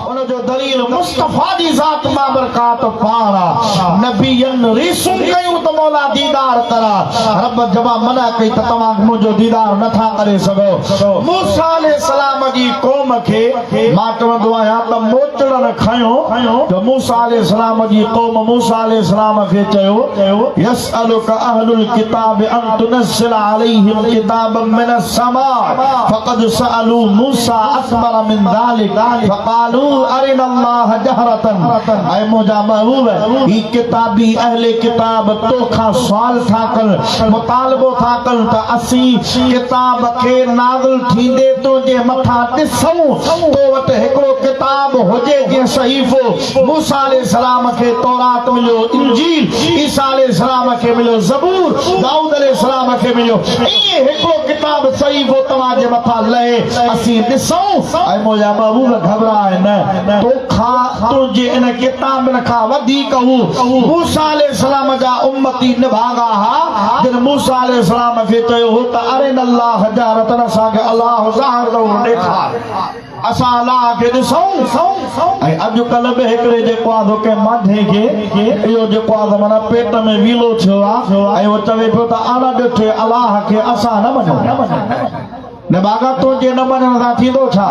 उन जो दलील मुस्तफा दी ज़ात बाबरकात पारा नबियन रिसुम कयूं त मौला दीदार करा रब जबा मना कई त तमाम मुझो दीदार न था करे सगो मूसा अलैहि सलाम जी कौम के मां चवंदो आहियां त मोचड़न खयो त मूसा अलैहि सलाम जी कौम मूसा अलैहि सलाम के चयो यसअलुका अहलुल किताब अन तुनज़्ज़िल अलैहिम किताबन मिनस समा फक़द सअलू मूसा अकबर मिन ज़ालिक फक़ालू अरिनल्लाह जहरतन ऐ मुजा महबूब ही किताबी अहले किताब तोखा सवाल था कर मुतालबो था कर त असी किताब के नाज़िल थींदे तो जे मथा ॾिसूं तो वट हिकिड़ो किताब हुजे जे सहीफ़ो मूसा अलैहि सलाम के तौरात मिलियो इंजील ईसा अलैहि सलाम के मिलियो ज़बूर दाऊद अलैहि सलाम के मिलियो ये हिकिड़ो किताब सहीफ़ो तव्हां जे मथा लहे असी ॾिसूं ऐं मुंहिंजा महबूब घबराए न तोखा तुंहिंजे इन किताब खां वधीक मूसा अलैहि सलाम जा उम्मती निभागा हा जिन मूसा अलैहि सलाम खे चयो हो त अरिनल्लाह जहरतन असांखे अल्लाह ज़ाहिर ज़रूर ॾेखार असां अल्लाह खे ॾिसूं ऐं अॼुकल्ह बि हिकिड़े जेको आहे के माधे खे इहो जेको आहे माना पेट में वीलो थियो आहे ऐं उहो चवे पियो त अन ॾिठे अल्लाह खे असां न मञूं न बागा तुंहिंजे न मञण सां थींदो छा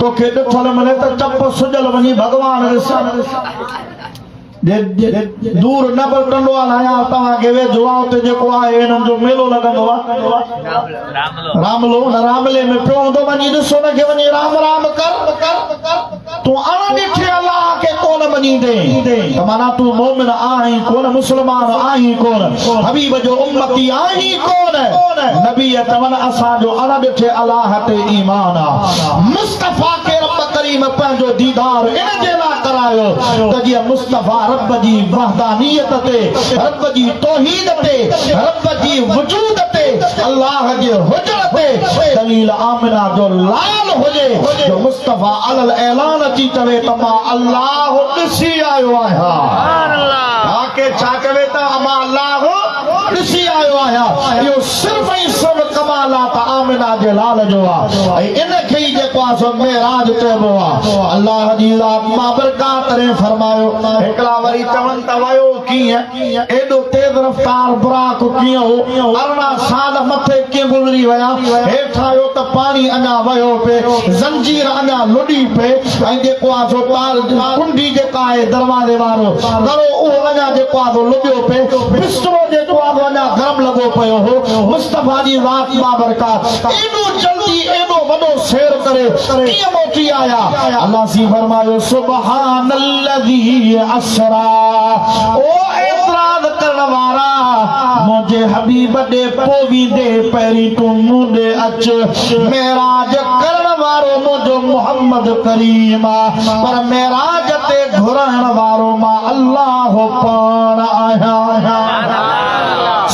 तोखे ॾिठल मिले त चप सुजल वञी भॻवान ॾिस दूर न बटंदो आहे आया तव्हांखे वेझो आहे उते जेको आहे हिननि जो मेलो लॻंदो आहे रामलो न रामले में पियो हूंदो वञी ॾिसो हुनखे वञी राम राम कर तूं अण ॾिठे अलाह खे कोन मञींदे त माना तूं मोमिन आहीं कोन मुस्लमान आहीं कोन हबीब जो उम्मती आहीं कोन नबी चवनि असांजो अण ॾिठे अलाह ते ईमान आहे मुस्तफा खे रब करीम पंहिंजो दीदार इन जे लाइ करायो त जीअं मुस्तफा रब जी वहदानियत ते रब जी तौहीद ते रब जी वजूद ते अल्लाह जे हुजर ते दलील आमिना जो लाल हुजे जो मुस्तफा अलल ऐलान अची चवे त मां अल्लाह ॾिसी आयो आहियां सुभान अल्लाह के छा चवे त मां अल्लाह ॾिसी आयो आहियां इहो सिर्फ़ ऐं सिर्फ़ कमालात आमिना जे लाल जो आहे ऐं इन खे ई जेको आहे सो मेराज चइबो आहे अल्लाह जी ज़ात बाबरकात ने फरमायो हिकिड़ा वरी चवनि त वयो कीअं एॾो तेज़ रफ़्तार बुराक कीअं हो 18 साल मथे कीअं गुज़री विया हेठि आयो त पाणी अञा वयो पे ज़ंजीर अञा लुॾी पे ऐं जेको आहे सो तार कुंडी जेका आहे दरवाज़े वारो दरो उहो अञा जेको आहे सो लुॾियो पे बिस्तरो जेको आहे अञा गरम लॻो पियो हो मुस्तफा जी ज़ात बाबरकात एॾो जल्दी एॾो वॾो शेर करे कीअं मोटी आया अल्लाह सी फरमायो सुबहानल्लज़ी असरा ओ एतराज़ करण वारा मुझे हबीब दे पोवींदे पहिरीं तूं मूं ॾे अच मेराज करण वारो मुझो मोहम्मद करीम पर मेराज ते घुरण वारो मां अल्लाह पाण आहियां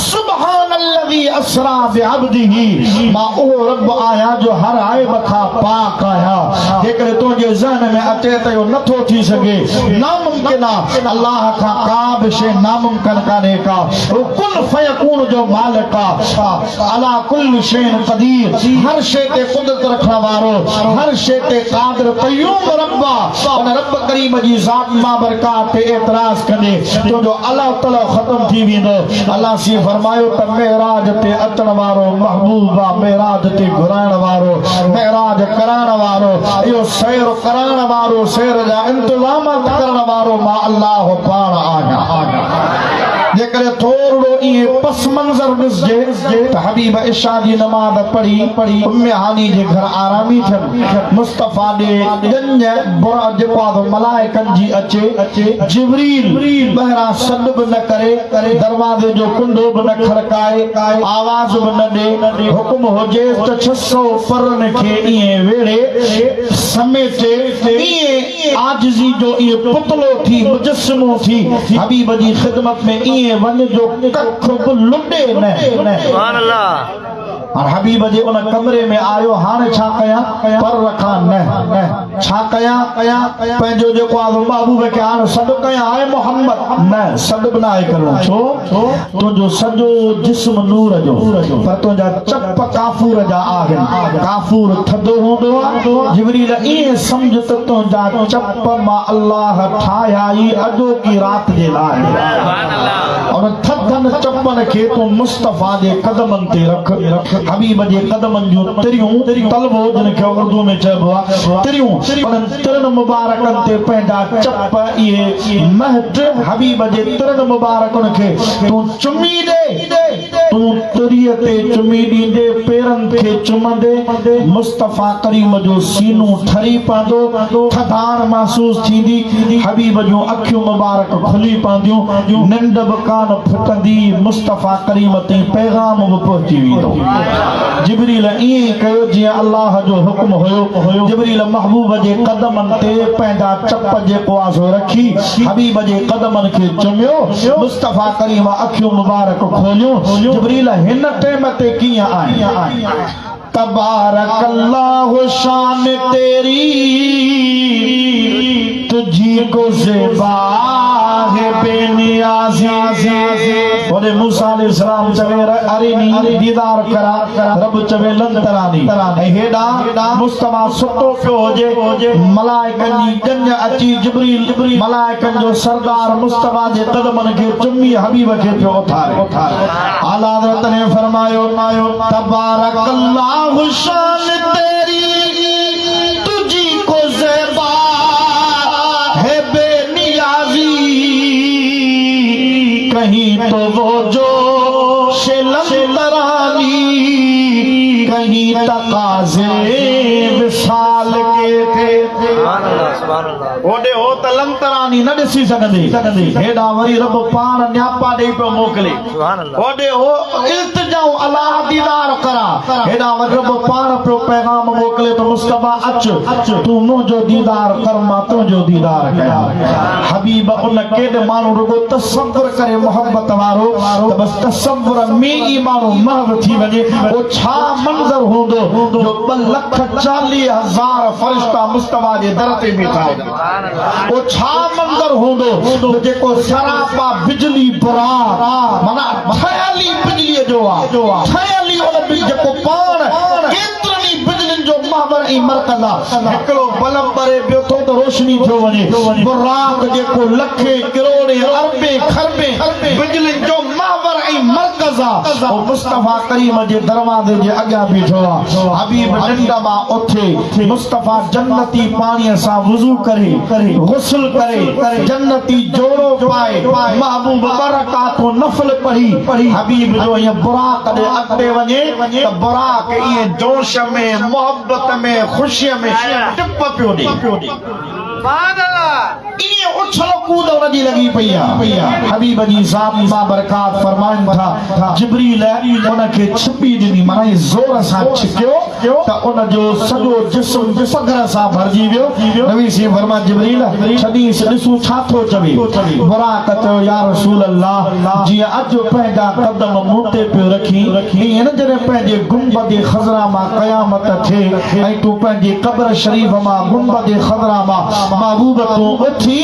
सुबहानल्लज़ी असरा बिअब्दिही मां उहो रब आहियां जो हर आइब खां पाक आहियां जेकॾहिं तुंहिंजे ज़हन में अचे त इहो नथो थी सघे नामुमकिन आहे अल्लाह खां का बि शइ नामुमकिन कान्हे का कुल फयकून जो मालिक आहे अला कुल शैइन क़दीर हर शइ ते कुदरत रखण वारो हर शइ ते क़ादिर क़यूम रब आहे उन रब करीम जी ज़ात बाबरकात ते एतराज़ कंदे तुंहिंजो अल्लाह तआला ख़त्म थी वेंदो अल्लाह सी फरमायो त मेराज ते अचण वारो महबूब आहे मेराज ते घुराइण वारो मेराज कराइण वारो इहो सैर कराइण वारो सैर जा इंतज़ामात करण वारो मां अल्लाह पाण आहियां जेकॾहिं थोरो इएं पस मंज़र ॾिसजे त हबीब इशा जी नमाज़ पढ़ी उम्मे हानी जे घर आरामी थियनि मुस्तफा ॾे बुरा जेको आहे मलाइकनि जी अचे जिब्रील ॿाहिरां सॾ बि न करे दरवाज़े जो कुंडो बि न खड़काए आवाज़ बि न ॾे हुकुम हुजे त 600 परनि खे ईअं वेड़े समेटे ईअं आजिज़ी जो इहो पुतलो थी मुजस्समो थी हबीब जी ख़िदमत में ईअं वन जो कख बि लुटे न सुभान अल्लाह और हबीब जे उन कमरे में आयो हाणे छा कया पर रखा न छा कया पंहिंजो जेको आहे महबूब खे हाणे सॾ कया है मोहम्मद न सॾ बि न आहे करणो छो तुंहिंजो सॼो जिस्म नूर जो पर तुंहिंजा चप काफ़ूर जा आहिनि काफ़ूर थधो हूंदो आहे जिब्रील ईअं सम्झ त तुंहिंजा चप मां अल्लाह ठाहिया ई अॼो की रात जे लाइ और थधनि चपनि खे तूं मुस्तफ़ा जे कदमनि ते रख हबीब जे कदमनि जूं तिरियूं तलवो जिन खे उर्दू में चइबो आहे तिरियूं उन्हनि तिरनि मुबारकनि ते पंहिंजा चप इहे महट हबीब जे तिरनि मुबारकनि खे तूं चुमी ॾे तूं तिरीअ ते चुमी ॾींदे पेरनि खे चुमंदे मुस्तफ़ा करीम जो सीनो ठरी पवंदो थधाण महसूस थींदी हबीब जूं अखियूं मुबारक खुली पवंदियूं निंड बि कान फिटंदी मुस्तफ़ा करीम ताईं पैगाम बि पहुची वेंदो जिब्रील ईअं ई कयो जीअं अल्लाह जो हुक्म हुयो जिब्रील महबूब जे कदमनि ते पंहिंजा चप जेको आहे सो रखी हबीब जे कदमनि खे चुमियो मुस्तफ़ा करीम अखियूं मुबारक खोलियूं जिब्रील हिन टाइम ते कीअं आहे तबारक अल्लाह शान तेरी तुझी को ज़ेबा है बेनियाज़ी ओरे मूसा अलैहिस्सलाम चवे अरिनी दीदार करा रब चवे लन तरानी हेडा मुस्तफ़ा सुतो पियो होजे मलाइकनि जी गंज अची जिब्रील मलाइकनि जो सरदार मुस्तफ़ा जे कदमनि खे चुमी हबीब खे पियो उथारे आला हज़रत ने फरमायो तबारक अल्लाह शान तेरी तुझी को ज़ेबा है बेनियाज़ी कहीं तो वो जो शेलंतरानी कहीं तकाज़े विसाल के थे ओडे हो त लंतरानी न ॾिसी सघंदे हेॾा वरी रब पाण न्यापा ॾेई पियो मोकिले ओडे हो इल्तिजाऊं अलाह दीदार करा हेॾा वरी रब पाण पियो पैगाम मोकिले त मुस्तफ़ा अच तूं मुंहिंजो दीदार कर मां तुंहिंजो दीदार कयां हबीब उन केॾे माण्हू रुगो तसव्वुर करे मोहब्बत वारो त बस तसव्वुर में ई माण्हू महव थी वञे ओ छा मंज़र हूंदो जो 2,40,000 फरिश्ता मुस्तफ़ा जे दर ते बीठा ओ छा मंज़र हूंदो जेको सरापा बिजली बुराक माना ठहियली बिजलीअ जो आहे ठहियली उन जेको पाण केतिरनि बिजलियुनि जो महवर ऐं मरकज़ आहे हिकिड़ो बल्ब ॿरे ॿियो थो त रोशनी थियो वञे बुराक जेको लखे करोड़े अरबे खरबे बिजलियुनि जो महवर ऐं मरकज़ आहे ओ मुस्तफ़ा करीम जे दरवाज़े जे अॻियां बीठो आहे हबीब निंड मां उथे मुस्तफ़ा जन्नती पाणीअ सां वुज़ू करे गुस्ल करे जन्नती जोड़ो पाए महबूब बरकातों नफल पढ़ी हबीब जो ये बुराक दे अॻिते वञे त बुराक इएं जोश में मोहब्बत में खुशी में टिप पियो ॾे उछल कूद उनजी लगी पई आहे हबीब जी ज़ात बरकात फरमाइन था जिब्रील उनखे छिपी ॾिनी माना ज़ोर सां छिकियो त उन जो सॼो जिस्म पगर सां भरिजी वियो नबी सी फरमा जिब्रील छॾी ॾिसूं छा थो चवे बुराक चयो या रसूल अल्लाह जीअं अॼु पंहिंजा कदम मूं ते पियो रखी ईअं न जॾहिं पंहिंजे गुंबद ख़ज़रा मां क़यामत थिए ऐं तूं पंहिंजे क़ब्र शरीफ़ मां गुंबद ख़ज़रा मां महबूब तूं उथी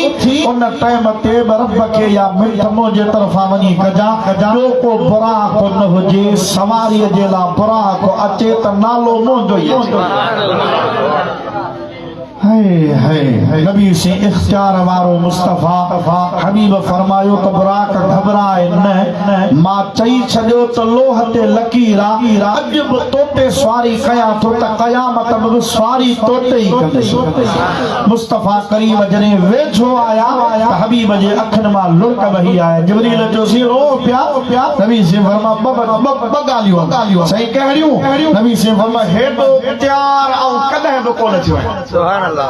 उन टाइम ते रब खे या मिंट मुंहिंजे तरफ़ां वञी कजां ॿियो को बुराक न हुजे सवारीअ जे लाइ बुराक अचे त नालो मुंहिंजो ई नबी से इख्तियार वारो मुस्तफ़ा हबीब फरमायो त बुराक घबराए न मां चई छॾियो त लोह ते लकीर अॼु बि तोते सवारी कयां थो त क़यामत में सवारी तोते ई कंदसि मुस्तफ़ा करीम जॾहिं वेझो आया त हबीब जे अखियुनि मां लुड़क वही आया जिब्रील जो सी रो पिया नबी से फरमा ॿ ॻाल्हियूं सही कहिड़ियूं नबी से फरमा हेॾो तयार ऐं कॾहिं बि कोन थियो सुभान अल्लाह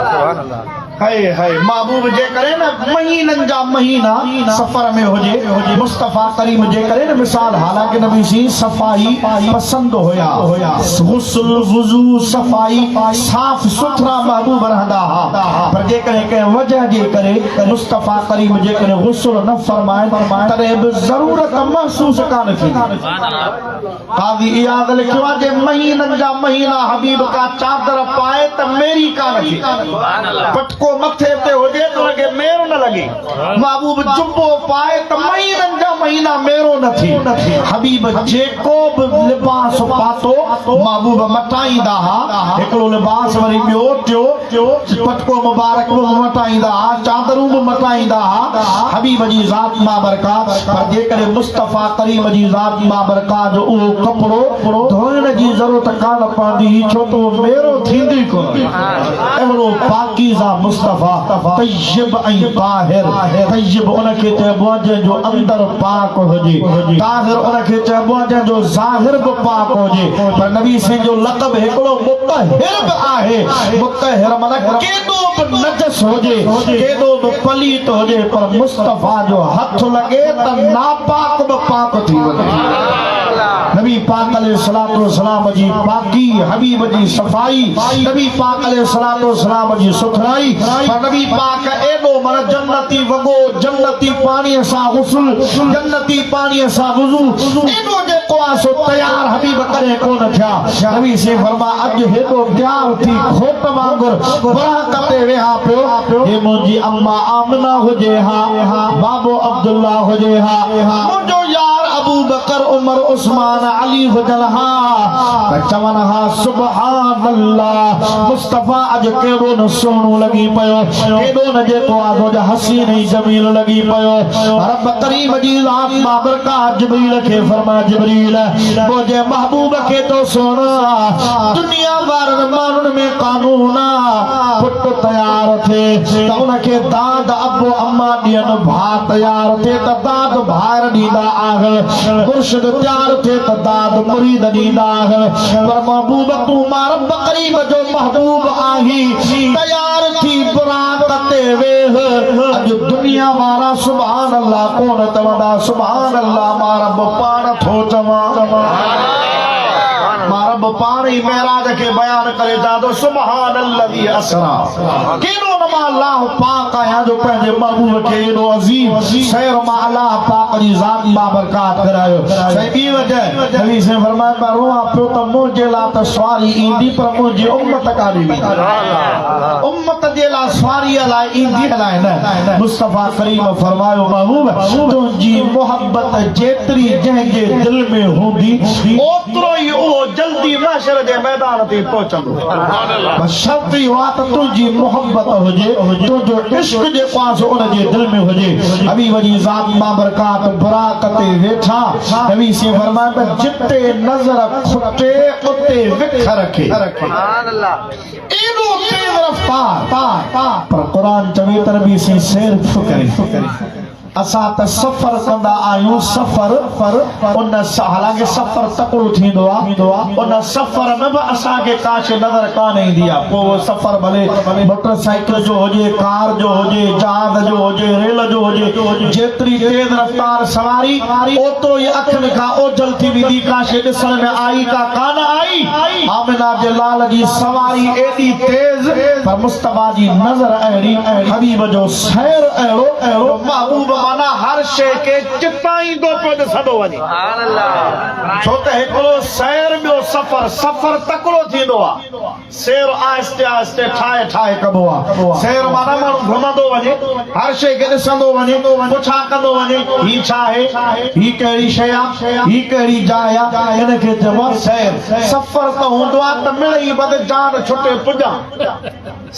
महबूब जे करे न महीननि जा महीना सफर में हुजे मुस्तफ़ा करीम जे करे न मिसाल हालांकि नबी सी सफ़ाई पसंद हुया गुस्ल वुज़ू सफ़ाई साफ़ सुथरा महबूब रहंदा हा पर जे करे कंहिं वजह जे करे मुस्तफ़ा करीम जे करे गुस्ल न फरमाए तॾहिं बि ज़रूरत महसूस कान थींदी काज़ी इयाद लिखियो आहे जे महीननि जा महीना हबीब का चादर पाए त मेरी कान थी पटको मथे ते हुजे त उनखे मेरो न लगे महबूब जुब्बो पाए त महीननि जा महीना मेरो न थी हबीब जेको बि लिबास पातो महबूब मटाईंदा हा हिकिड़ो लिबास वरी ॿियो टियो पटको मुबारक मुबारक मटाईंदा चादरूं भी मटाईंदा हबीब जी ज़ात मां बरकात पर जेकॾहिं मुस्तफ़ा करीम जी ज़ात मां बरकात जो उहो कपिड़ो धोइण जी ज़रूरत कान पवंदी छो त उहो मेरो थींदी कोन अहिड़ो पाकीज़ा मुस्तफ़ा तय्यब ऐं ताहिर तय्यब उनखे चइबो आहे जंहिंजो अंदर पाक हुजे ताहिर उनखे चइबो आहे जंहिंजो ज़ाहिर बि पाक हुजे पर नबी सिंह जो लक़ब हिकिड़ो मुतहिर बि आहे मुतहिर माना केॾो बि नजस हुजे केॾो बि पलीत हुजे पर मुस्तफ़ा जो हथ लॻे त नापाक बि पाक थी वञे नबी पाक अलैहिस्सलातु वस्सलाम जी पाकी हबीब जी सफ़ाई नबी पाक अलैहिस्सलातु वस्सलाम जी सुथराई पर नबी पाक एॾो मन जन्नती वॻो जन्नती पाणीअ सां गुस्ल जन्नती पाणीअ सां वुज़ू एॾो जेको आहे सो तयार हबीब करे कोन थिया नबी से फरमा अॼु हेॾो तयार थी खोट वांगुर बरात ते वेहा पियो हे मुंहिंजी अम्मा आमना हुजे हा बाबो अब्दुल्ला हुजे हा मुंहिंजो यार अबू बकर उमर उस्मान अली हुजन हा चवन हा सुभान अल्लाह मुस्तफ़ा अज केॾो न सुहिणो लॻी पियो केॾो न जेको आहे हसीन ऐं जमील लॻी पियो रब करीम जी ज़ात मां बरकात जिब्रील खे फरमा जिब्रील मुंहिंजे महबूब खे तो सुहिणा दुनिया वारनि माण्हुनि में कानून पुट तयार थिए त उनखे दाद अबो अम्मा ॾियनि भाउ तयार थिए त दाद भाइर ॾींदा आहिनि मुर्शिद तयार थिए त दाद मुरीद ॾींदा आहिनि पर महबूब तूं मां रब करीम जो महबूब आहीं तयार थी बरात ते वेह अॼु दुनिया वारा सुभान अल्लाह कोन चवंदा सुभान अल्लाह मां रब पाण थो चवां मां रब पाण ई महराज खे बयान करे चवां थो सुभान अल्लज़ी असरा केॾो न मां अल्लाह पाक आहियां जो पंहिंजे महबूब खे एॾो अज़ीम शहर मां अल्लाह पाक जी ज़ात मां बरकात करायो सही ॿी वजह नबी से फरमाया मां रोआं पियो त मुंहिंजे लाइ त सवारी ईंदी पर मुंहिंजी उम्मत काॾे वेंदी उम्मत जे लाइ सवारीअ लाइ ईंदी अलाए न मुस्तफ़ा करीम फरमायो महबूब तुंहिंजी मोहब्बत जेतिरी जंहिंजे दिलि में हूंदी ओतिरो ई उहो जल्दी महशर जे मैदान ते पहुचंदो शर्त इहो आहे त तुंहिंजी मोहब्बत हुजे तुंहिंजो इश्क जेको आहे सो उनजे दिलि में हुजे हबीब जी ज़ात मां बरकात बरात ते वेठा नबी से फरमाया त जिते नज़र खुटे उते विख रखे एॾो तेज़ रफ़्तार पर क़ुरान चवे त नबी से सैर करे असां त सफ़र कंदा आहियूं सफ़र उन हालांकि सफ़र तकड़ो थींदो आहे उन सफ़र में बि असांखे काशे नज़र कान ईंदी आहे पोइ उहो सफ़र भले मोटरसाइकिल जो हुजे कार जो हुजे जहाज जो हुजे रेल जो हुजे जेतिरी तेज़ रफ़्तार सवारी ओतिरो ई अखियुनि खां ओझल थी वेंदी काशे ॾिसण में आई का कान आई आमिना जे लाल जी सवारी एॾी तेज़ पर मुस्तफ़ा जी नज़र अहिड़ी हबीब जो सैर अहिड़ो महबूब माना हर शइ खे चिताईंदो पियो ॾिसंदो वञे छो त हिकिड़ो सैर ॿियो सफ़र तकड़ो थींदो आहे सैर आहिस्ते आहिस्ते ठाहे कबो आहे सैर माना माण्हू घुमंदो वञे हर शइ खे ॾिसंदो वञे पुछा कंदो वञे ही छा आहे ही कहिड़ी शइ आहे ही कहिड़ी जाइ आहे हिनखे चइबो आहे सैर सफ़र त हूंदो आहे त मिड़ई बद जान छुटे पुॼां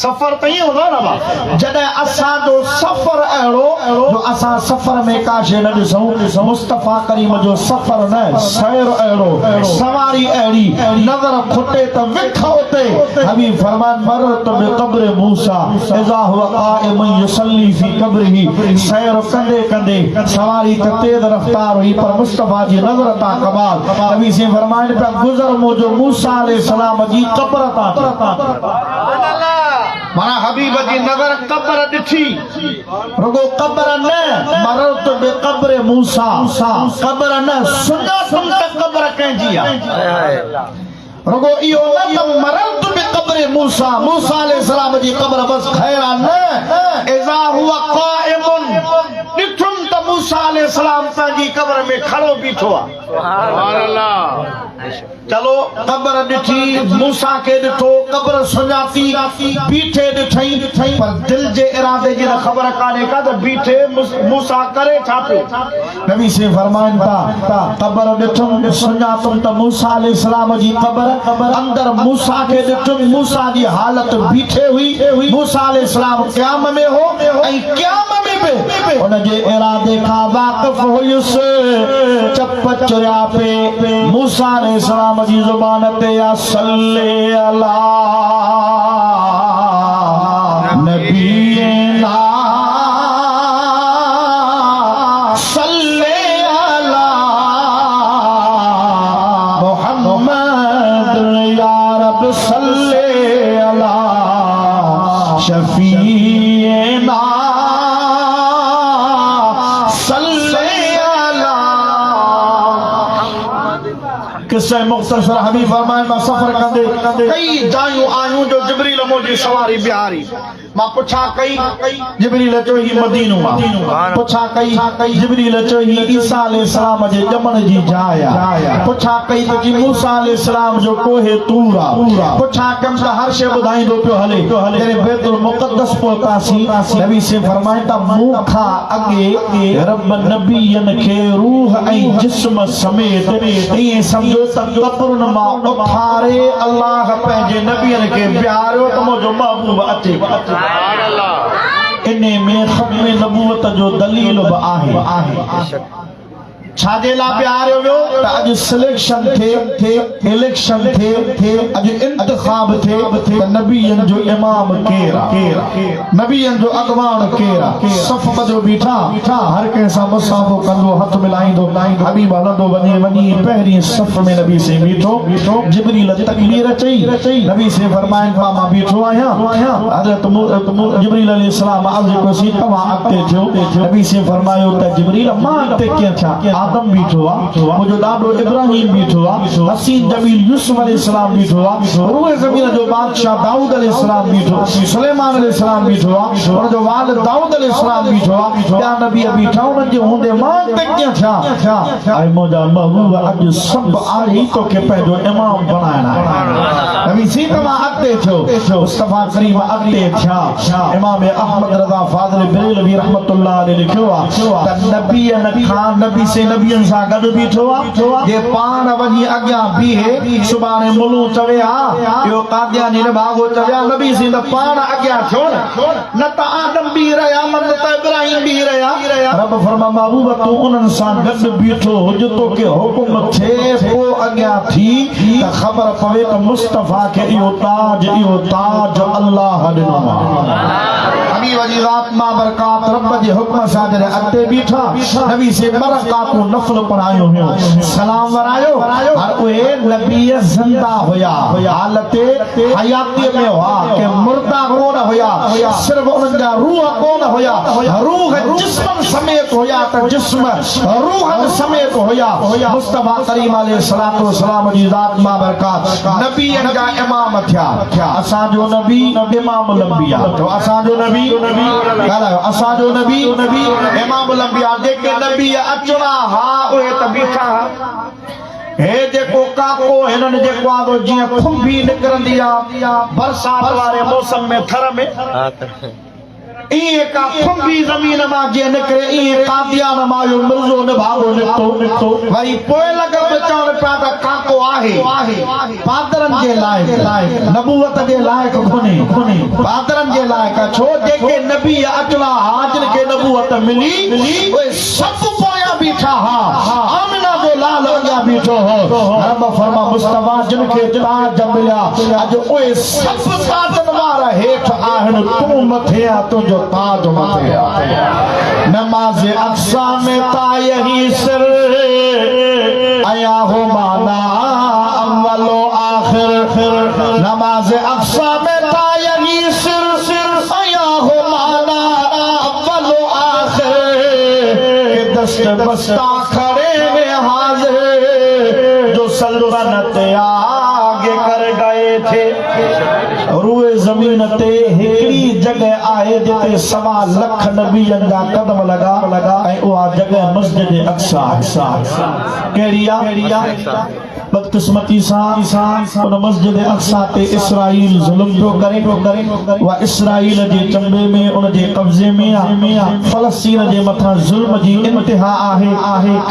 सफ़र त ईअं हूंदो आहे न जॾहिं असांजो सफ़र अहिड़ो जो असां सफ़र में का शइ न ॾिसूं मुस्तफ़ा करीम जो सफ़र न सैर अहिड़ो सवारी अहिड़ी नज़र खुटे त विख उते हबीब फरमान मरत बिक़ब्र मूसा इज़ा हुवा क़ाइमुन युसल्ली फी क़ब्रिही सैर कंदे कंदे सवारी त तेज़ रफ़्तार हुई पर मुस्तफ़ा जी नज़र तां कमाल नबी से फरमाइनि पिया गुज़र मुंहिंजो मूसा अलैहिस्सलाम जी क़ब्र तां माना हबीब जी नज़र क़ब्र ॾिठी रुगो क़ब्र न मरत बिक़ब्र मूसा क़ब्र न सुञातम त क़ब्र कंहिंजी आहे रुगो इहो न त मरत बिक़ब्र मूसा अलैहिस्सलाम जी क़ब्र बस ख़ैर न इज़ा हुवा क़ाइमुन ॾिठुम त मूसा मूसा अलैहिस्सलाम पंहिंजी कब्र में खड़ो बीठो आहे। सुभान अल्लाह। चलो कब्र ॾिठी, मूसा खे ॾिठो, कब्र सुञाती, बीठे ॾिठई, पर दिल जे इरादे जी न ख़बर कान्हे का त बीठे मूसा करे छा पियो। नबी से फरमाइनि था कब्र ॾिठुमि सुञातुमि त मूसा अलैहिस्सलाम जी कब्र, अंदर मूसा खे ॾिठुमि, मूसा जी हालत बीठे हुई, मूसा अलैहिस्सलाम क़याम में हो ऐं क़याम में बि उन जे इरादे खां वाक़िफ़ हुयुसि। चप चुरिया पे मूसा अलैहिस्सलाम जी ज़ुबान ते या सल्ले अला नबीना सल्ले अला मुहम्मद या रब सल्ले अला शफीना किस्से मुख्तसर हबीब फरमाए मां सफ़र कंदे कई जायूं आयूं जो जिब्रील मुंहिंजी सवारी बिहारी। मां पुछा कई जिब्रील चयो ही मदीनो आहे। पुछा कई जिब्रील चयो ही ईसा अलैहिस्सलाम जे ॼमण जी जाइ आहे। पुछा कई त जी मूसा अलैहिस्सलाम जो कोहे तूर आहे। पुछा कम त हर शइ ॿुधाईंदो पियो हले। जॾहिं बैतुल मुक़द्दस पहुतासीं नबी से फरमाए त मूं खां अॻे रब नबीयनि खे रूह ऐं जिस्म समेत ईअं सम्झो त कब्रुनि मां उथारे अल्लाह पंहिंजे नबीयनि खे बिहारियो त मुंहिंजो महबूब अचे। इन में ख़त्म नबूवत जो दलील बि आहे। छाजे लाइ बिहारियो वियो त अॼु सिलेक्शन थे इलेक्शन थे अॼु इंतखाब थे त नबीयनि जो इमाम केरु आहे, नबीयनि जो अॻवान केरु आहे। सफ़ ॿधो बीठा हर कंहिं सां मुसाफ़ो कंदो, हथ मिलाईंदो, हबीब हलंदो वञे पहिरीं सफ़ में नबी से बीठो। जिब्रील तकबीर चई, नबी से फरमाइनि मां बीठो आहियां। हज़रत जिब्रील अलैहिस्सलाम अर्ज़ कयोसीं तव्हां अॻिते थियो। नबी से फरमायो त जिब्रील मां अॻिते कीअं थियां। आदम बीठो आहे, मुंहिंजो ॾाॾो इब्राहिम बीठो आहे, हसीन जमील यूसुफ अलैहिस्सलाम बीठो आहे, रूए ज़मीन जो बादशाह दाऊद अलैहिस्सलाम बीठो, सुलेमान अलैहिस्सलाम बीठो आहे, उनजो वाल दाऊद अलैहिस्सलाम बीठो आहे, ॿिया नबी बीठा उन्हनि जे हूंदे मां कीअं थियां। ऐं मुंहिंजा महबूब अॼु सभु आहे तोखे पंहिंजो इमाम बणाइणा आहे। नबी सी तव्हां अॻिते थियो, मुस्तफ़ा करीम अॻिते थिया। इमाम अहमद रज़ा फाज़िल बरेलवी रहमतुल्लाह अलैहि लिखियो आहे त नबीयनि खां नबी से नबियनि सां गॾु बीठो आहे, जे पाण वञी अॻियां बीहे सुभाणे मुलू चवे हा इहो कादियानी न भागो चविया नबी से त पाण अॻियां थियो न त आदम बीह रहिया न त इब्राहिम बीह रहिया। रब फरमा महबूब तूं उन्हनि सां गॾु बीठो हुज तोखे हुकुम थिए पोइ अॻियां थी त ख़बर पवे त मुस्तफ़ा खे इहो ताज अल्लाह ॾिनो आहे। हबीब जी ज़ात मां बरकात रब जे हुक्म सां जॾहिं अॻिते बीठा नबी से बरकातूं नफ़ल पढ़ायो हुयो, सलाम वरायो। हर उहे नबी ज़िंदा हुया, हालत हयातीअ में हुआ के मुर्दा कोन हुया, सिर्फ उन्हनि जा रूह कोन हुया, रूह जिस्म समेत हुया त जिस्म रूह समेत हुया। मुस्तफ़ा करीम अलैहिस्सलातु वस्सलाम जी ज़ात मां बरकात नबीअनि जा इमाम थिया। असांजो नबी इमाम लंबिया, तो असांजो नबी ॻाल्हायो, असांजो नबी इमाम लंबिया। जेके नबी अचणा हा उहे त बीठा हे जेको काको हिननि जेको आहे जीअं खुंबी निकिरंदी आहे बरसात वारे मौसम में थर में इएं का खुंबी ज़मीन मां जीअं निकिरे इएं कादियान मां इहो मिर्ज़ो निभागो निकितो। वरी पोइ लॻ चवण पिया त काको आहे पादरनि जे लाइक़, नबूवत जे लाइक़ कोन्हे, पादरनि जे लाइक़ छो जेके नबी अचणा हा जिन खे नबूवत मिली उहे सभु पोयां बीठा हा। आमिना जो लाल अॻियां बीठो हो। रब फरमा मुस्तफ़ा जिन खे ताज मिलिया अॼु उहे सभु ताजनि वारा हेठि आहिनि, तूं मथे आ तुंहिंजो ताज मथे आ। नमाज़ अक़सा में तायही सिर आया हो माना अव्वलो आखिर, नमाज अक़सा में तायही सिर आया हो माना अव्वलो आखिर, दस्त बस्ता खड़े में हाजिर जो सल्तनत आगे कर गए थे। रूए ज़मीन ते हिकड़ी जगह आए आहे जिते 1.25 लख नबीअनि जा कदम लगा ऐं उहा जगह मस्जिद अक्सा कहिड़ी आहे बदकिस्मती सां उन मस्जिद अक्सा ते इसराइल ज़ुल्म पियो करे वा इसराइल जे चंबे में उन जे कब्ज़े में आहे फ़लस्तीन जे मथां ज़ुल्म जी इंतिहा आहे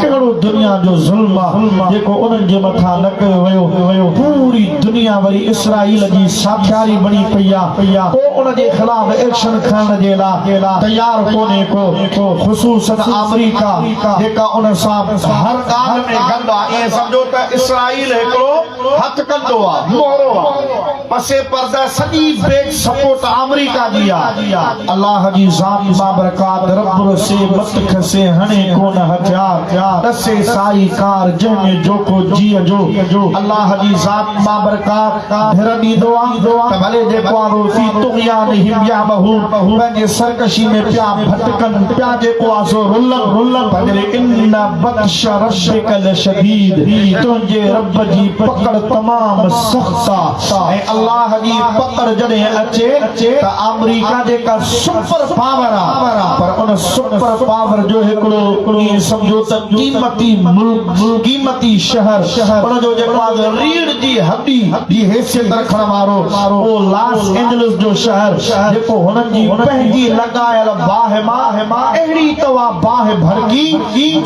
कहिड़ो दुनिया जो ज़ुल्म आहे जेको उन्हनि जे मथां न कयो वियो पूरी दुनिया वरी इसराइल जी साथियारी बणी पई आहे को उन जे ख़िलाफ़ एक्शन खणण जे लाइ तयार कोन्हे को ख़ुसूसन अमेरिका जेका उन सां हर ॻाल्हि में गंद आहे ऐं सम्झो त इसराइल हिकिड़ो हथ कंदो आहे मोहरो आहे पसे पर्दा सॼी बेग सपोर्ट अमेरिका जी आहे अल्लाह जी ज़ात बाबरकात रब से मत खसे हणे कोन हथियार दसे साई कार जंहिंमें जोको जीअ जो अल्लाह जी ज़ात बाबरकात ढेर ॾींदो आहे त भले जेको आहे फी तुग़यान हिबिया बहू पंहिंजे सरकशी में पिया भटकनि पिया जेको आहे सो रुलन पर इन बत्श रब्बिक लशदीद तुंहिंजे रब जी पकड़ तमाम सख्त आहे ऐं अल्लाह जी पकड़ जॾहिं अचे त अमेरिका जेका सुपर पावर आहे पर उन सुपर पावर जो हिकिड़ो ईअं सम्झो त क़ीमती मुल्क क़ीमती शहर उन जो जेको आहे रीढ़ जी हड्डी जी हैसियत रखण वारो उहो लॉस एंजलिस जो शहर जेको हुननि जी पंहिंजी लॻायल बाहि मां अहिड़ी तवा बाहि भड़की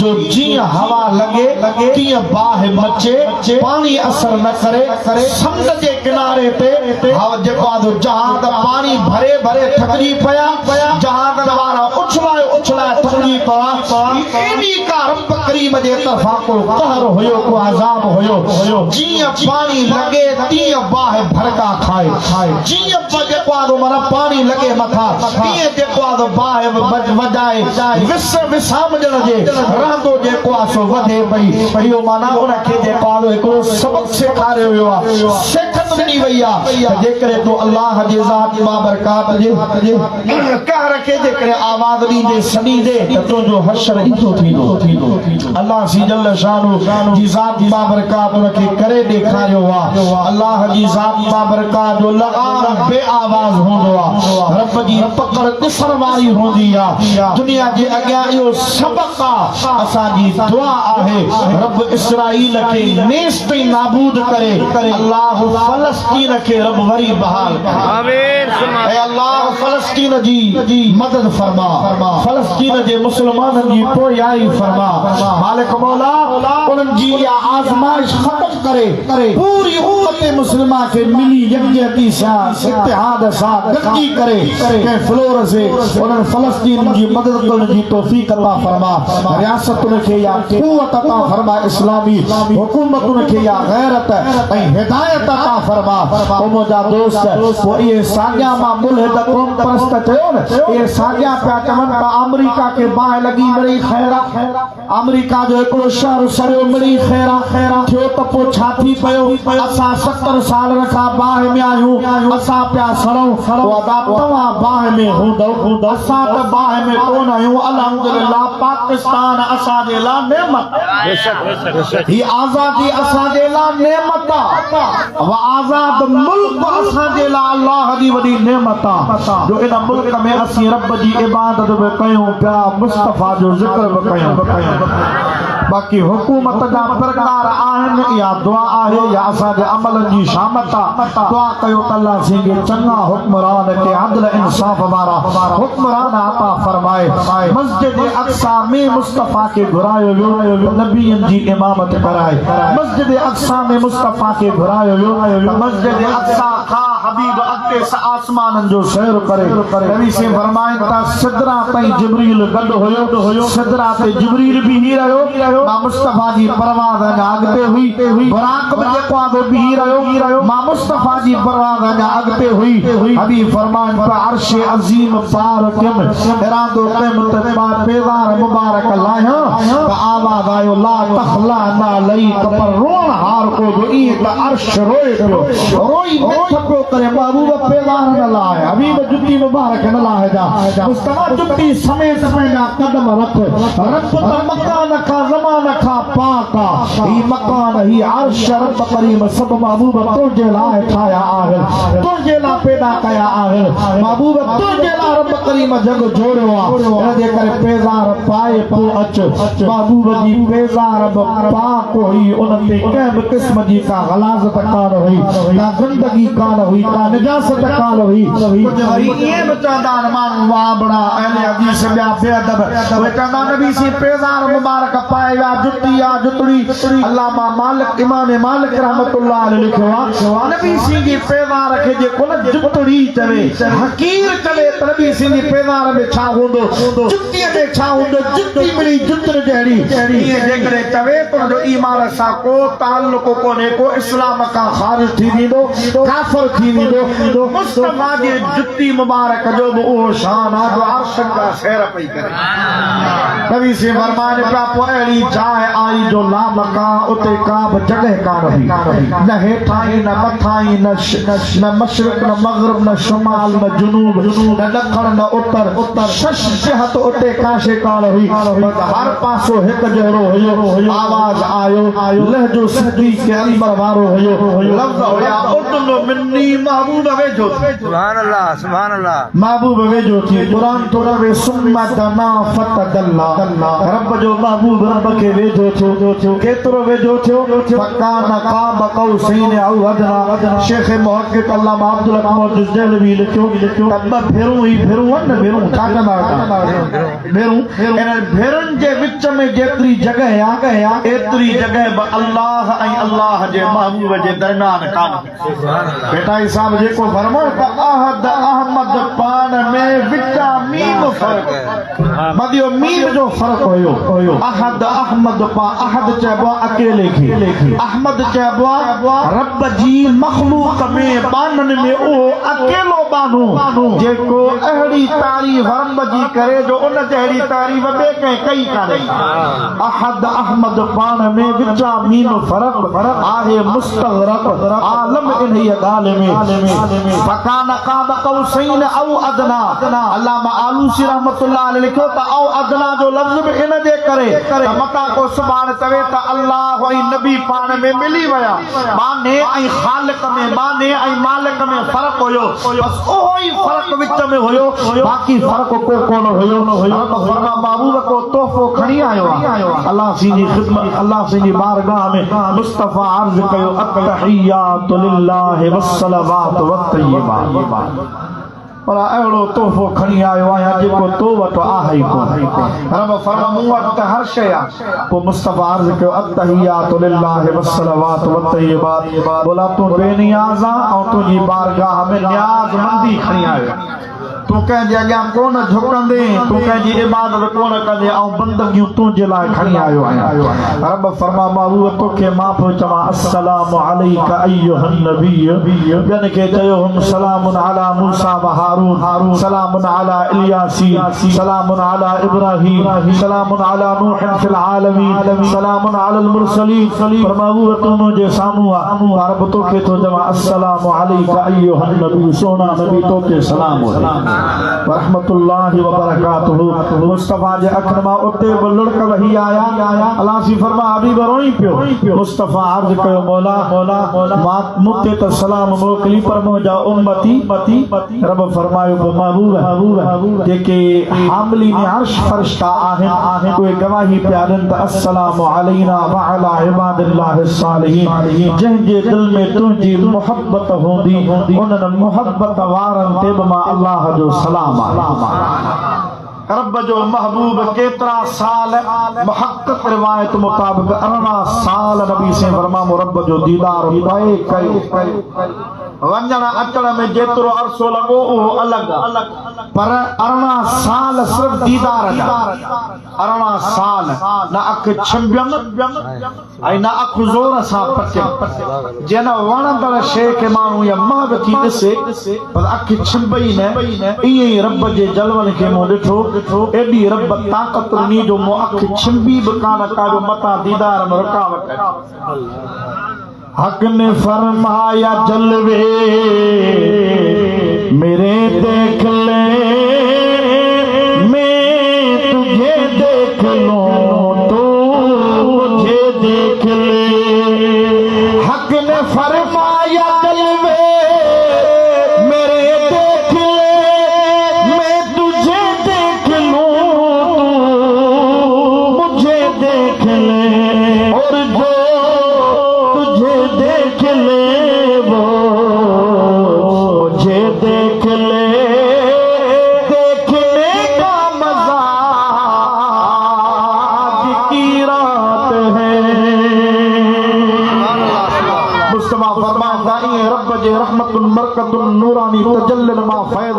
जो जीअं हवा लॻे तीअं बाहि मचे पानी असर न करे समुंड जे किनारे ते जेको आहे जहाज पानी भरे थकिजी पिया जहाज वारा उछलाए थकिजी पिया एॾी का रब करीम जे तरफ़ां को कहर हुयो को अज़ाब हुयो जीअं पानी लॻे तीअं बाहि भड़का खाए जीअं जेको आहे माना पानी लॻे मथां तीअं जेको आहे बाहि वॼाए विसामजण जे रहंदो जेको आहे सो वधे पई इहो माना उनखे जेको आहे हिकिड़ो सबक सेखारियो वियो आहे सेखत ॾिनी वई आहे जेकॾहिं तूं अल्लाह जी ज़ात बाबरकात जे कहर खे जेकॾहिं आवाज़ ॾींदे सॾींदे त तुंहिंजो हशर ईंदो थींदो अल्लाह जी जल शानो जी ज़ात बाबरकात उनखे करे ॾेखारियो आहे अल्लाह जी ज़ात बाबरकात जो लगाम बे आवाज़ हूंदो आहे रब जी पकड़ ॾिसण वारी हूंदी आहे दुनिया जे अॻियां इहो सबक आहे असांजी दुआ आहे रब इसराइल खे नेस्त नाबूद करे अल्लाह फलस्तीन खे रब वरी बहाल करे आमीन ऐं अल्लाह फलस्तीन जी मदद फरमा फलस्तीन जे मुसलमाननि जी पोयाई फरमा मालिक मौला उन्हनि जी इहा आज़माइश ख़त्म करे पूरी उम्मत मुस्लिमा खे मिली यकजहती सां इत्तिहाद सां गॾिजी करे कंहिं फ्लोर से उन्हनि फलस्तीन जी मदद करण जी तौफ़ीक़ अता फरमा रियासतुनि खे या क़ुव्वत अता फरमा इस्लामी हुकूमतुनि खे या गैरत ऐं हिदायत अता फरमा ओ मुंहिंजा दोस्त वो इहे साॻिया मां मुल्हिद क़ौम परस्त थियो न इहे साॻिया पिया चवनि त अमेरिका खे बाहि लॻी मिड़ी ख़ैरा अमेरिका जो हिकिड़ो शहर सड़ियो मिड़ी ख़ैरा थियो त पोइ छा थी पियो असां 70 साल खां बाहि में आहियूं असां पिया सड़ूं तव्हां बाहि में हूंदव असां त बाहि में कोन आहियूं अल्हम्दुलिल्लाह पाकिस्तान असांजे लाइ नेमत ही आज़ादी असांजे लाइ नेमत आहे आज़ाद मुल्क असांजे लाइ अल्लाह जी वॾी नेमत आहे जो इन मुल्क में असीं रब जी इबादत बि कयूं पिया मुस्तफ़ा जो ज़िक्र बि कयूं बाक़ी हुकूमत जा प्रकार आहिनि इहा दुआ आहे या असांजे अमलनि जी शामत आहे दुआ कयो त अल्लाह सिंगे चङा हुक्मरान खे अदल इंसाफ़ वारा हुक्मरान अता फरमाए मस्जिद अक्सा में मुस्तफ़ा खे घुरायो वियो नबीअनि जी इमामत कराए मस्जिद अक्सा में मुस्तफ़ा खे घुरायो वियो मस्जिद अक्सा खां हबीब अॻिते आसमाननि जो सैर करे नबी से फरमाइनि था सिदरा ताईं जिब्रील गॾु हुयो सिदरा ते जिब्रील बीही रहियो मां मुस्तफ़ा जी परवाज़ अञा अॻिते हुई बुराक बि जेको आहे बीही रहियो मां मुस्तफ़ा जी परवाज़ अञा अॻिते हुई हबीब फरमाइनि था अर्श अज़ीम पार किम इरादो कयमि त मां पेवार मुबारक लाहियां त आवाज़ आयो ला तखला ना लई पर रोण हार को ईअं त अर्श रोए पियो रोई थको करे महबूब पेवार न लाए हबीब जुत्ती मुबारक न लाए जा मुस्तफा जुत्ती समेत पंहिंजा कदम रख रब त मकान का ज़मान का पाका ही मकान ही अर्श रब करीम सब महबूब तुझे लाए ठाया आहे तुझे ला पैदा कया आहे महबूब तुझे ला रब करीम जग जोड़ियो आहे इनजे करे पेज़ार पाए पो अच महबूब जी पेज़ार पाक हुई उन ते कंहिं बि क़िस्म जी का गलाज़त कान हुई का गंदगी कान हुई का निजासत कान हुई कुझु वरी ईअं बि चवंदा आहिनि माण्हू वाह बड़ा अहले हदीस ॿिया बेअदब उहे चवंदा नबी सी पेज़ार मुबारक पाए विया जुती आ जुतड़ी अल्लामा मालिक इमाम मालिक रहमतुल्लाह अलैहि लिखियो आहे नबी सी जी पेज़ार खे जेको न जुतड़ी चवे हकीर चवे त नबी सी जी पेज़ार में छा हूंदो जुतीअ में छा हूंदो जुती मिली जुतड़ जहिड़ी ईअं जेकॾहिं चवे त उनजो ईमान सां को ताल्लुक कोन्हे को इस्लाम खां ख़ारिज थी वेंदो काफ़िर थी वेंदो मुस्तफा जी जुती मुबारक जो बि उहो शान आहे जो अर्श जा सैर पई करे नबी से फरमाने पिया पोइ अहिड़ी जाइ आई जो ला मकान उते का बि जॻह कान हुई न हेठाई न मथाई न मशरिक़ न मग़रिब न शुमाल न जुनूब न ॾखण न उत्तर शश जिहत उते काशे कान हुई हर पासो हिकु जहिड़ो हुयो आवाज़ आयो लहजो सिद्धी के अंबर वारो हुयो लफ्ज़ हुया उतनो मिन्नी महबूब वेझो सुभान अल्लाह महबूब वेझो थी क़ुरान तो रवे सुम्मा दना फतदल्ला रब जो महबूब रब के वेझो थियो केतिरो वेझो थियो फकान काब कौसैन औ अदना शेख मुहक़्क़िक़ अल्लामा अब्दुल अक़मद जहलवी लिखियो तब भेरूं न भेरूं छा कंदा भेरूं इन भेरुनि जे विच में जेतिरी जॻह आहे एतिरी जॻह बि अल्लाह ऐं अल्लाह जे महबूब जे दरमियान कान बेटा साहब जेको फरमायो त अहद अहमद पान में विचा मीम फ़र्क़ मदियो मीम जो फ़र्क़ हुयो अहद अहमद पा अहद चइबो अकेले खे अहमद चइबो रब जी मख़लूक़ में बाननि में उहो अकेलो बानो जेको अहिड़ी तारीफ़ रब जी करे जो उन जहिड़ी तारीफ़ ॿिए कंहिं कई कान्हे अहद अहमद पान में विचा मीम फ़र्क़ आहे मुस्तग़रक़ आलम इन ॻाल्हि में फकान काब कौसैन औ अदना अल्लामा आलूसी रहमतुल्लाह अलैहि लिखियो त औ अदना जो लफ़्ज़ बि इन जे करे त मता को सुभाणे चवे त अल्लाह ऐं नबी पाण में मिली विया माने ऐं ख़ालिक़ में माने ऐं मालिक में फ़र्क़ हुयो बस उहो ई फ़र्क़ विच में हुयो बाक़ी फ़र्क़ को कोन हुयो फरमा महबूब को तोहफ़ो खणी आयो आहे अल्लाह सी जी ख़िदमत अल्लाह सी जी बारगाह में मुस्तफा अर्ज़ कयो अत्तहियातु लिल्लाहि वस्सलावातु वत्तय्यिबात और अहिड़ो तोहफ़ो खणी आयो आहियां जेको तो वटि आहे ई कोन रब फरमा मूं वटि त हर शइ आहे पोइ मुस्तफा अर्ज़ कयो अत्तहियातु लिल्लाहि वस्सलावातु वत्तय्यिबात बोला तूं बेनियाज़ आहे ऐं तुंहिंजी बारगाह में नियाज़मंदी खणी आयो तूं कंहिंजे अॻियां कोन झुकंदे तूं कंहिंजी इबादत कोन कंदे ऐं बंदगियूं तुंहिंजे लाइ खणी आयो आहियां रब फरमा महबूब तोखे मां पियो चवां अस्सलामु अलैका अय्युहन नबी ॿियनि खे चयो सलामुन अला मूसा व हारून सलामुन अला इलियासीन सलामुन अला इब्राहीम सलामुन अला नूह फिल आलमीन सलामुन अलल मुरसलीन पर महबूब तूं मुंहिंजे साम्हूं आहे रब तोखे थो चवां अस्सलामु अलैका अय्युहन नबी सोना नबी तोखे सलाम हुजे रहमतुल्लाहि व बरकातुहू मुस्तफा जे अखर मां उते बि लुड़क वही आया अल्लाह सी फरमा हबीब रोई पियो मुस्तफा अर्ज़ कयो मौला मां मुते त सलाम मोकली पर मुंहिंजा उम्मती रब फरमायो महबूब जेके हामिलीन अर्श फरिश्ता आहिनि उहे गवाही पिया ॾियनि त अस्सलामु अलैना व अला इबादिल्लाहि सालिहीन जंहिंजे दिल में तुंहिंजी मोहब्बत हूंदी उन्हनि मोहब्बत वारनि ते बि मां अल्लाह जो सलाम रब जो महबूब केतरा साल मुहक्किक रिवायत मुताबिक 18 साल नबी से फरमायो रब जो दीदार पाए कयो वंजण अचण में जेतिरो अरसो लॻो उहो अलॻि पर 18 साल सिर्फ़ दीदार जा 18 साल न अखि छिंबियनि ऐं न अखि ज़ोर सां पटियनि जन वणंदड़ शइ खे माण्हू या महब थी ॾिसे पर अखि छिंबई न ईअं ई रब जे जलवनि खे मूं ॾिठो एॾी रब ताक़त ॾिनी जो मूं अखि छिंबी बि कान का जो मथां दीदार में रुकावट हक ने फरमाया जलवे मेरे देख ले, मैं तुझे देख लूं तो मुझे देख ले। हक ने फरमाया जलवे मेरे देख ले, मैं तुझे देख लूं तो मुझे देख ले। और जो तुझे देख ले वो मुझे देख ले। देखने का मजा आज की रात है। मुस्तफा फरमाता है रब जे रहमतुल बरकतुल नूरानी तजल्लल मा फैज़